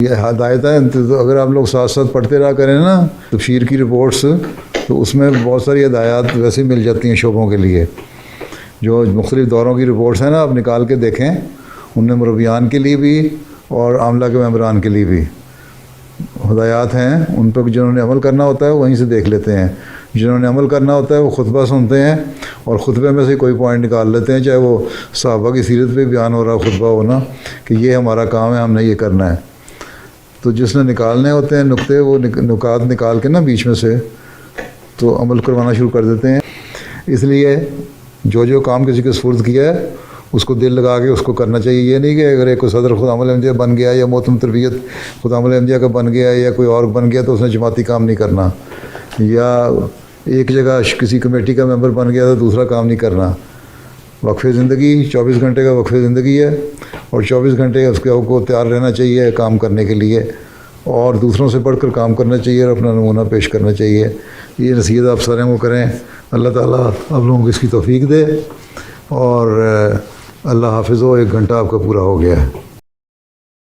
یہ ہدایت ہے، تو اگر آپ لوگ ساتھ ساتھ پڑھتے رہا کریں نا تفسیر کی رپورٹس، تو اس میں بہت ساری ہدایات ویسے مل جاتی ہیں شعبوں کے لیے. جو مختلف دوروں کی رپورٹس ہیں نا، آپ نکال کے دیکھیں، ان میں مربیان کے لیے بھی اور عاملہ کے ممبران کے لیے بھی ہدایات ہیں. ان پہ جنہوں نے عمل کرنا ہوتا ہے وہیں سے دیکھ لیتے ہیں، جنہوں نے عمل کرنا ہوتا ہے وہ خطبہ سنتے ہیں اور خطبے میں سے کوئی پوائنٹ نکال لیتے ہیں، چاہے وہ صحابہ کی سیرت پہ بیان ہو رہا خطبہ ہونا کہ یہ ہمارا کام ہے، ہم نے یہ کرنا ہے. تو جس نے نکالنے ہوتے ہیں نقطے، وہ نکات نکال کے نا بیچ میں سے تو عمل کروانا شروع کر دیتے ہیں. اس لیے جو کام کسی کے سپرد کیا ہے اس کو دل لگا کے اس کو کرنا چاہیے. یہ نہیں کہ اگر ایک کو صدر خدام الاحمدیہ بن گیا یا محترم تربیت خدام الاحمدیہ کا بن گیا یا کوئی اور بن گیا تو اس نے جماعتی کام نہیں کرنا، یا ایک جگہ کسی کمیٹی کا ممبر بن گیا تو دوسرا کام نہیں کرنا. وقف زندگی 24 گھنٹے کا وقف زندگی ہے، اور 24 گھنٹے اس کو تیار رہنا چاہیے کام کرنے کے لیے، اور دوسروں سے بڑھ کر کام کرنا چاہیے اور اپنا نمونہ پیش کرنا چاہیے. یہ نصیحت آپ سارے کو کریں. اللہ تعالیٰ آپ لوگوں کو اس کی توفیق دے، اور اللہ حافظ ہو. 1 گھنٹہ آپ کا پورا ہو گیا ہے.